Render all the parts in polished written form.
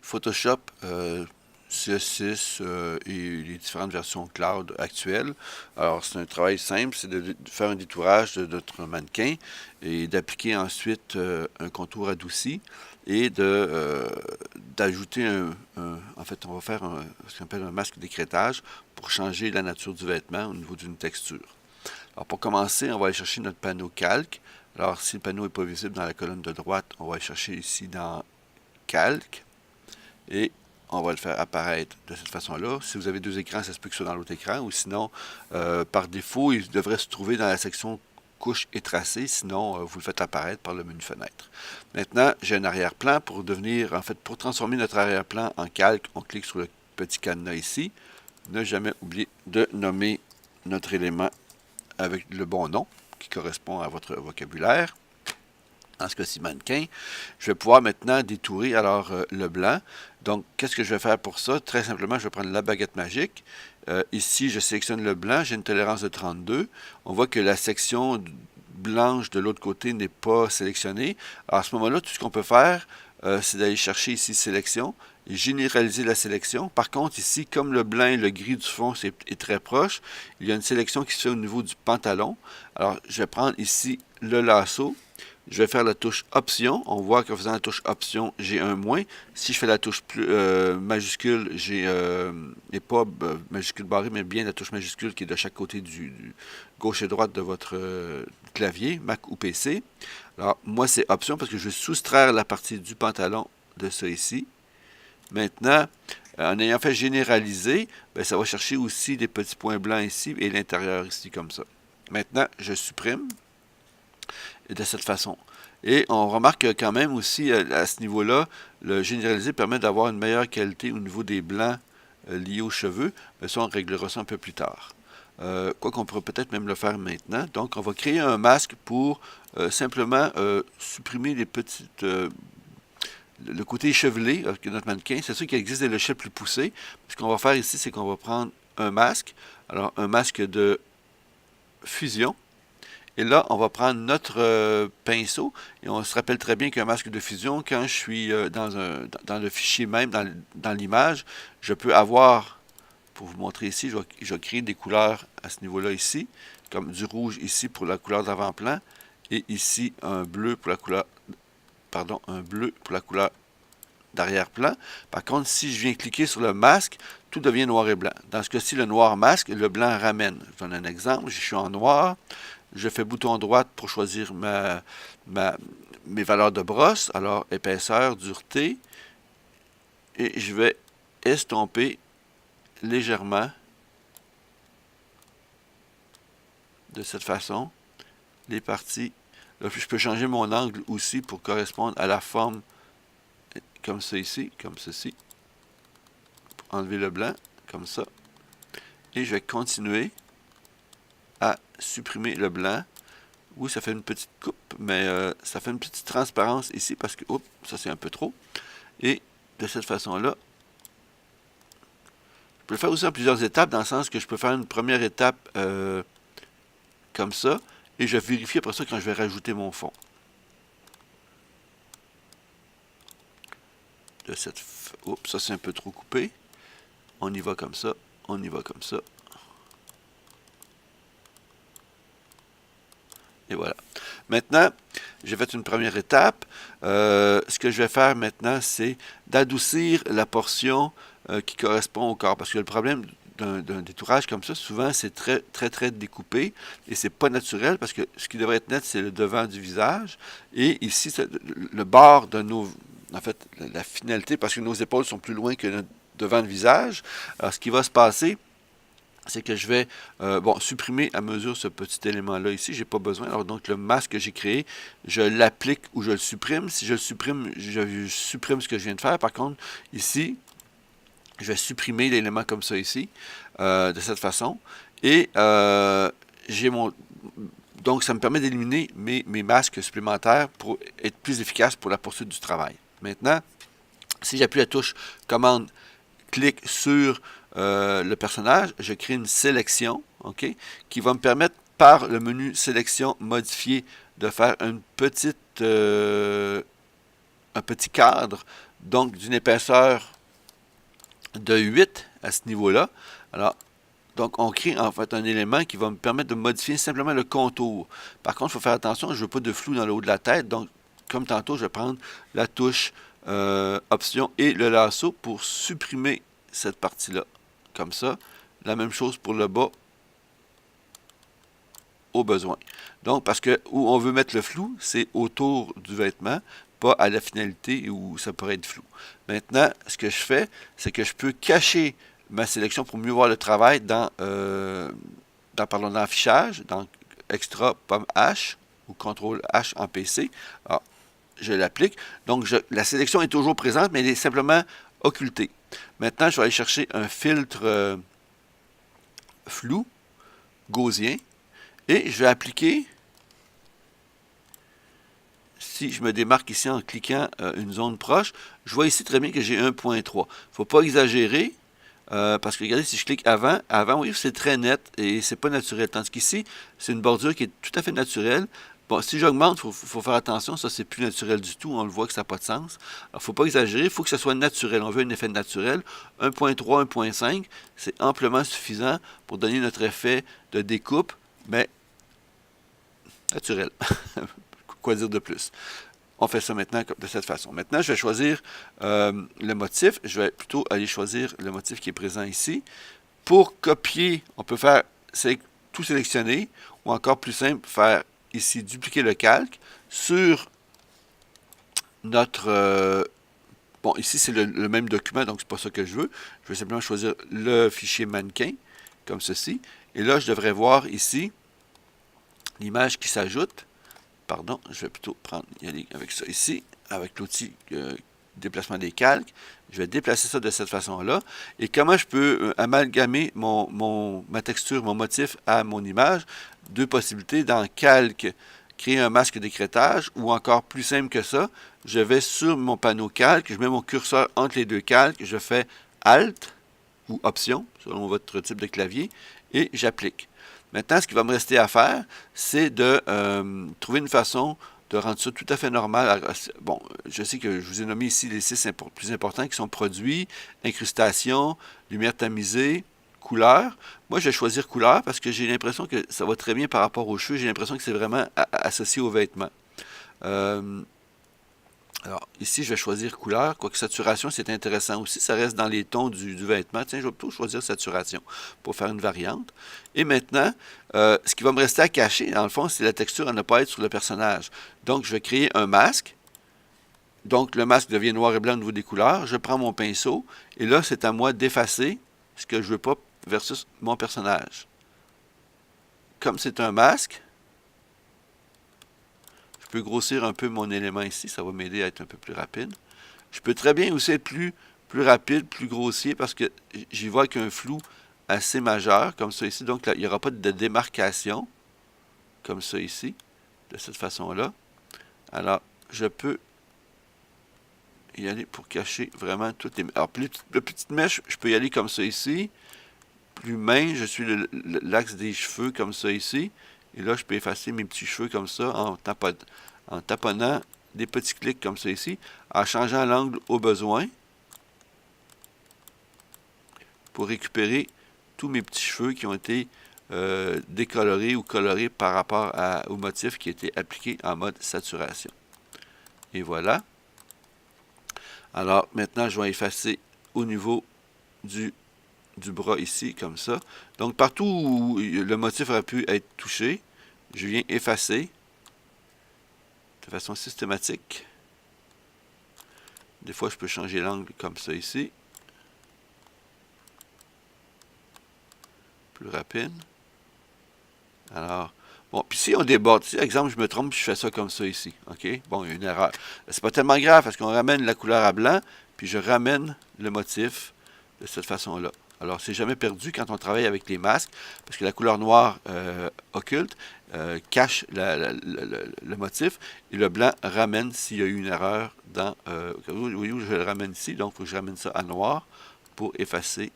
Photoshop CS6 et les différentes versions cloud actuelles. Alors, c'est un travail simple, c'est de faire un détourage de notre mannequin et d'appliquer ensuite un contour adouci et d'ajouter en fait, on va faire ce qu'on appelle un masque d'écrêtage pour changer la nature du vêtement au niveau d'une texture. Alors, pour commencer, on va aller chercher notre panneau calque. Alors, si le panneau n'est pas visible dans la colonne de droite, on va aller chercher ici dans calque et on va le faire apparaître de cette façon-là. Si vous avez deux écrans, ça se peut que ce soit dans l'autre écran, ou sinon, par défaut, il devrait se trouver dans la section couche et tracé, sinon vous le faites apparaître par le menu fenêtre. Maintenant, j'ai un arrière-plan pour transformer notre arrière-plan en calque, on clique sur le petit cadenas ici. Ne jamais oublier de nommer notre élément avec le bon nom qui correspond à votre vocabulaire. En ce cas-ci, mannequin. Je vais pouvoir maintenant détourer alors le blanc. Donc, qu'est-ce que je vais faire pour ça? Très simplement, je vais prendre la baguette magique. Ici, je sélectionne le blanc. J'ai une tolérance de 32. On voit que la section blanche de l'autre côté n'est pas sélectionnée. Alors, à ce moment-là, tout ce qu'on peut faire, c'est d'aller chercher ici Sélection et généraliser la sélection. Par contre, ici, comme le blanc et le gris du fond est très proche, il y a une sélection qui se fait au niveau du pantalon. Alors, je vais prendre ici le lasso. Je vais faire la touche Option. On voit qu'en faisant la touche Option, j'ai un moins. Si je fais la touche majuscule, j'ai et pas majuscule barré, mais bien la touche majuscule qui est de chaque côté du gauche et droite de votre clavier, Mac ou PC. Alors, moi, c'est Option parce que je vais soustraire la partie du pantalon de ça ici. Maintenant, en ayant fait généraliser, ben, ça va chercher aussi des petits points blancs ici et l'intérieur ici comme ça. Maintenant, je supprime de cette façon. Et on remarque quand même aussi à ce niveau-là, le généralisé permet d'avoir une meilleure qualité au niveau des blancs liés aux cheveux. Mais ça, on réglera ça un peu plus tard. Quoi qu'on pourrait peut-être même le faire maintenant. Donc, on va créer un masque pour simplement supprimer les petites... le côté échevelé de notre mannequin. C'est sûr qu'il existe des l'échelle plus poussées. Ce qu'on va faire ici, c'est qu'on va prendre un masque. Alors, un masque de fusion. Et là, on va prendre notre pinceau et on se rappelle très bien qu'un masque de fusion, quand je suis dans le fichier même, dans l'image, je peux avoir, pour vous montrer ici, je vais créer des couleurs à ce niveau-là ici, comme du rouge ici pour la couleur d'avant-plan et ici un bleu pour la couleur, pardon, un bleu pour la couleur d'arrière-plan. Par contre, si je viens cliquer sur le masque, tout devient noir et blanc. Dans ce cas-ci, le noir masque, le blanc ramène. Je donne un exemple, je suis en noir. Je fais bouton droit pour choisir mes valeurs de brosse. Alors, épaisseur, dureté. Et je vais estomper légèrement de cette façon les parties. Là, je peux changer mon angle aussi pour correspondre à la forme comme ça ici, comme ceci. Enlever le blanc, comme ça. Et je vais continuer à supprimer le blanc. Oui, ça fait une petite coupe, mais ça fait une petite transparence ici parce que, oups, ça c'est un peu trop. Et de cette façon-là, je peux le faire aussi en plusieurs étapes, dans le sens que je peux faire une première étape comme ça, et je vais vérifier après ça quand je vais rajouter mon fond. Oups, ça c'est un peu trop coupé. On y va comme ça, on y va comme ça. Et voilà. Maintenant, j'ai fait une première étape. Ce que je vais faire maintenant, c'est d'adoucir la portion qui correspond au corps. Parce que le problème d'un détourage comme ça, souvent, c'est très découpé. Et c'est pas naturel parce que ce qui devrait être net, c'est le devant du visage. Et ici, le bord de nos... En fait, la finalité, parce que nos épaules sont plus loin que notre devant le visage. Alors, ce qui va se passer, c'est que je vais supprimer à mesure ce petit élément-là ici. J'ai pas besoin. Alors donc le masque que j'ai créé, je l'applique ou je le supprime. Si je le supprime, je supprime ce que je viens de faire. Par contre, ici, je vais supprimer l'élément comme ça ici, de cette façon. Et j'ai mon... Donc ça me permet d'éliminer mes masques supplémentaires pour être plus efficace pour la poursuite du travail. Maintenant, si j'appuie la touche commande, clic sur le personnage, je crée une sélection, ok, qui va me permettre par le menu sélection modifier de faire un petit cadre donc d'une épaisseur de 8 à ce niveau-là. Alors, donc on crée en fait un élément qui va me permettre de modifier simplement le contour. Par contre, il faut faire attention, je ne veux pas de flou dans le haut de la tête, donc comme tantôt, je vais prendre la touche Option et le lasso pour supprimer cette partie-là, comme ça. La même chose pour le bas, au besoin. Donc, parce que où on veut mettre le flou, c'est autour du vêtement, pas à la finalité où ça pourrait être flou. Maintenant, ce que je fais, c'est que je peux cacher ma sélection pour mieux voir le travail dans l'affichage, dans Extra Pomme H ou CTRL H en PC. Alors, je l'applique. Donc, la sélection est toujours présente, mais elle est simplement occultée. Maintenant, je vais aller chercher un filtre flou, gaussien, et je vais appliquer, si je me démarque ici en cliquant une zone proche, je vois ici très bien que j'ai 1.3. Il ne faut pas exagérer, parce que regardez, si je clique avant, oui, c'est très net et c'est pas naturel. Tandis qu'ici, c'est une bordure qui est tout à fait naturelle. Bon, si j'augmente, il faut faire attention, ça c'est plus naturel du tout, on le voit que ça n'a pas de sens. Alors, il ne faut pas exagérer, il faut que ce soit naturel. On veut un effet naturel. 1.3, 1.5, c'est amplement suffisant pour donner notre effet de découpe, mais naturel. Quoi dire de plus? On fait ça maintenant de cette façon. Maintenant, je vais choisir le motif. Je vais plutôt aller choisir le motif qui est présent ici. Pour copier, on peut faire tout sélectionner, ou encore plus simple, faire ici dupliquer le calque sur notre... bon, ici c'est le même document, donc c'est pas ça que je veux. Je vais simplement choisir le fichier mannequin, comme ceci. Et là, je devrais voir ici l'image qui s'ajoute. Pardon, je vais plutôt y aller avec ça ici, avec l'outil déplacement des calques. Je vais déplacer ça de cette façon-là. Et comment je peux amalgamer ma texture, mon motif à mon image? Deux possibilités. Dans Calque, créer un masque d'écrêtage, ou encore plus simple que ça, je vais sur mon panneau Calque, je mets mon curseur entre les deux calques, je fais Alt ou Option, selon votre type de clavier, et j'applique. Maintenant, ce qu'il va me rester à faire, c'est de trouver une façon de rendre ça tout à fait normal. Bon, je sais que je vous ai nommé ici les 6 plus importants qui sont produits, incrustation, lumière tamisée, couleur. Moi, je vais choisir couleur parce que j'ai l'impression que ça va très bien par rapport aux cheveux. J'ai l'impression que c'est vraiment associé aux vêtements. Alors, ici, je vais choisir couleur, quoique saturation, c'est intéressant aussi. Ça reste dans les tons du vêtement. Tiens, je vais plutôt choisir saturation pour faire une variante. Et maintenant, ce qui va me rester à cacher, dans le fond, c'est la texture à ne pas être sur le personnage. Donc, je vais créer un masque. Donc, le masque devient noir et blanc au niveau des couleurs. Je prends mon pinceau. Et là, c'est à moi d'effacer ce que je ne veux pas versus mon personnage. Comme c'est un masque, je peux grossir un peu mon élément ici, ça va m'aider à être un peu plus rapide. Je peux très bien aussi être plus rapide, plus grossier, parce que j'y vois avec un flou assez majeur, comme ça ici. Donc, là, il n'y aura pas de démarcation, comme ça ici, de cette façon-là. Alors, je peux y aller pour cacher vraiment toutes les... Alors, plus de petites mèches, je peux y aller comme ça ici. Plus mince, je suis l'axe des cheveux, comme ça ici. Et là, je peux effacer mes petits cheveux comme ça en taponnant des petits clics comme ça ici, en changeant l'angle au besoin pour récupérer tous mes petits cheveux qui ont été décolorés ou colorés par rapport au motif qui a été appliqué en mode saturation. Et voilà. Alors, maintenant, je vais effacer au niveau du bras ici, comme ça. Donc, partout où le motif aurait pu être touché, je viens effacer de façon systématique. Des fois, je peux changer l'angle comme ça ici. Plus rapide. Alors, bon, puis si on déborde, si, exemple, je me trompe, je fais ça comme ça ici, OK? Bon, il y a une erreur. C'est pas tellement grave, parce qu'on ramène la couleur à blanc, puis je ramène le motif de cette façon-là. Alors, c'est jamais perdu quand on travaille avec les masques, parce que la couleur noire occulte cache le motif, et le blanc ramène s'il y a eu une erreur dans... vous voyez où je le ramène ici, donc il faut que je ramène ça à noir pour effacer.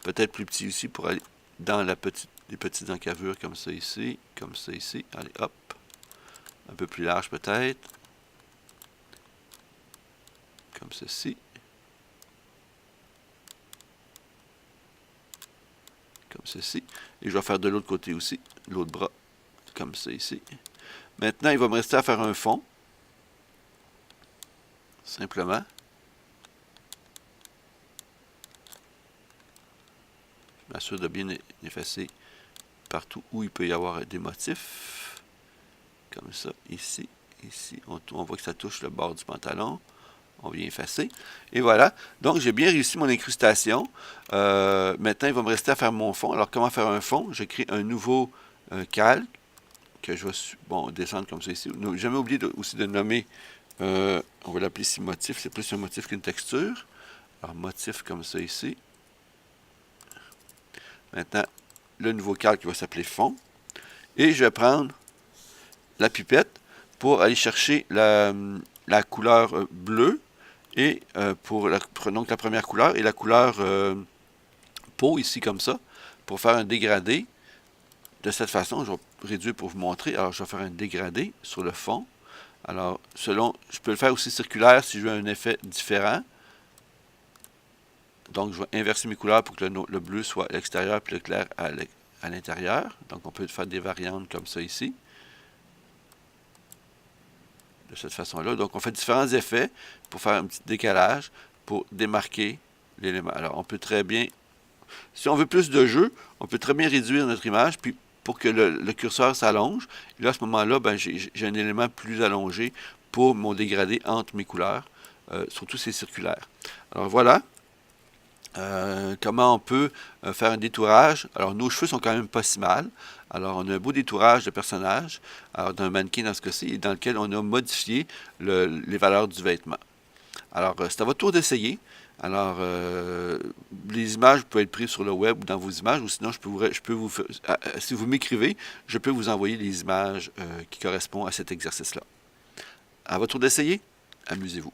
Peut-être plus petit aussi pour aller dans les petites encavures comme ça ici, comme ça ici. Allez, hop. Un peu plus large peut-être. comme ceci. Comme ceci. Et je vais faire de l'autre côté aussi, l'autre bras, comme ça ici. Maintenant, il va me rester à faire un fond. Simplement. Je m'assure de bien effacer partout où il peut y avoir des motifs. Comme ça, ici, ici. On voit que ça touche le bord du pantalon. On vient effacer. Et voilà. Donc, j'ai bien réussi mon incrustation. Maintenant, il va me rester à faire mon fond. Alors, comment faire un fond? Je crée un nouveau calque que je vais descendre comme ça ici. Jamais oublié aussi de nommer, on va l'appeler ici motif. C'est plus un motif qu'une texture. Alors, motif comme ça ici. Maintenant, le nouveau calque va s'appeler fond. Et je vais prendre la pipette pour aller chercher la couleur bleue. Et donc la première couleur et la couleur peau ici comme ça, pour faire un dégradé. De cette façon, je vais réduire pour vous montrer. Alors, je vais faire un dégradé sur le fond. Alors, je peux le faire aussi circulaire si je veux un effet différent. Donc, je vais inverser mes couleurs pour que le bleu soit à l'extérieur et le clair à l'intérieur. Donc, on peut faire des variantes comme ça ici. De cette façon-là. Donc, on fait différents effets pour faire un petit décalage, pour démarquer l'élément. Alors, on peut très bien, si on veut plus de jeu, on peut très bien réduire notre image, puis pour que le curseur s'allonge. Là, à ce moment-là, ben, j'ai un élément plus allongé pour mon dégradé entre mes couleurs. Surtout, c'est circulaire. Alors, voilà. Comment on peut faire un détourage. Alors, nos cheveux sont quand même pas si mal. Alors, on a un beau détourage de personnage, alors d'un mannequin dans ce cas-ci, dans lequel on a modifié les valeurs du vêtement. Alors, c'est à votre tour d'essayer. Alors, les images peuvent être prises sur le web ou dans vos images, ou sinon, si vous m'écrivez, je peux vous envoyer les images qui correspondent à cet exercice-là. À votre tour d'essayer, amusez-vous.